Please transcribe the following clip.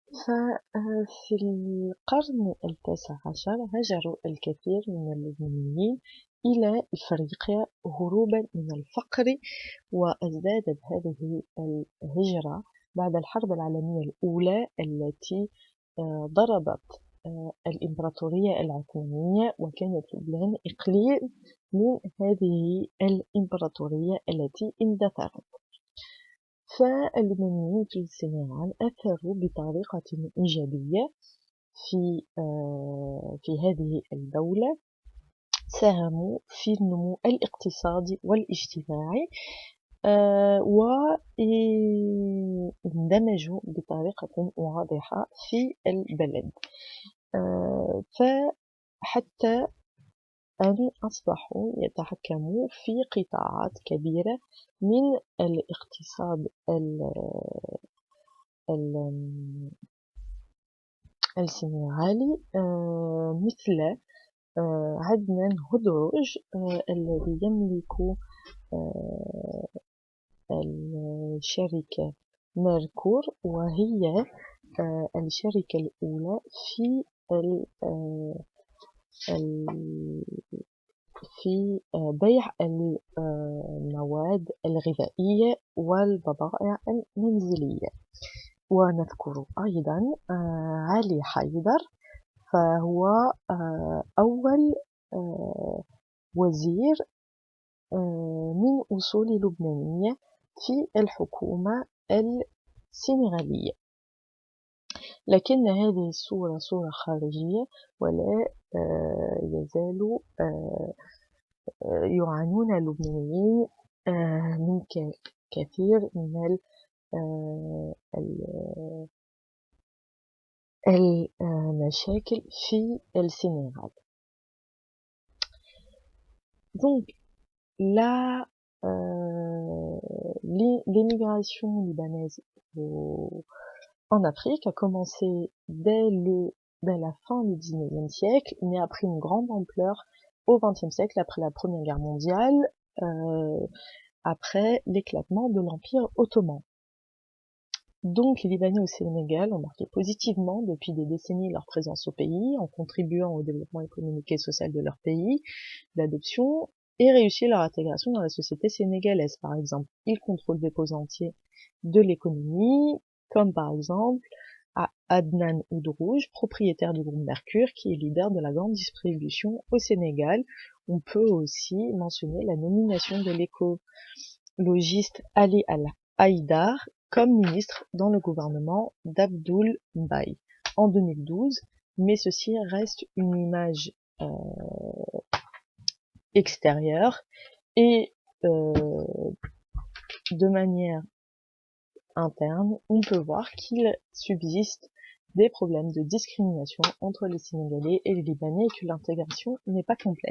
ففي القرن التاسع عشر هاجر الكثير من اللبنانيين إلى إفريقيا هروبا من الفقر، وازدادت هذه الهجرة بعد الحرب العالمية الأولى التي ضربت الإمبراطورية العثمانية، وكانت لبنان إقليم من هذه الإمبراطورية التي اندثرت. فاللبنانيين في السنغال أثروا بطريقة إيجابية في هذه الدولة، ساهموا في النمو الاقتصادي والاجتماعي، واندمجوا بطريقة واضحة في البلد، فحتى أن أصبحوا يتحكموا في قطاعات كبيرة من الاقتصاد السنغالي، مثل عدنان هدرج الذي يملك الشركة ميركور، وهي الشركة الأولى في بيع المواد الغذائية والبضائع المنزلية. ونذكر أيضا علي حيدر، فهو أول وزير من أصول لبنانية في الحكومة السنغالية. لكن هذه الصورة صورة خارجية، ولا يزال يعانون اللبنانيين من كثير من المشاكل في السنغال. Donc, l'immigration libanaise en Afrique a commencé dès la fin du XIXe siècle, mais a pris une grande ampleur au XXe siècle, après la Première Guerre mondiale, après l'éclatement de l'Empire ottoman. Donc les Libanais au Sénégal ont marqué positivement depuis des décennies leur présence au pays, en contribuant au développement économique et social de leur pays, l'adoption, et réussi leur intégration dans la société sénégalaise. Par exemple, ils contrôlent des pôles entiers de l'économie, comme par exemple Adnan Oudrouj, propriétaire du groupe Mercure, qui est leader de la grande distribution au Sénégal. On peut aussi mentionner la nomination de l'écologiste Ali Al-Haïdar comme ministre dans le gouvernement d'Abdoul Mbaye en 2012, mais ceci reste une image extérieure, et de manière interne, on peut voir qu'il subsiste des problèmes de discrimination entre les Sénégalais et les Libanais, et que l'intégration n'est pas complète.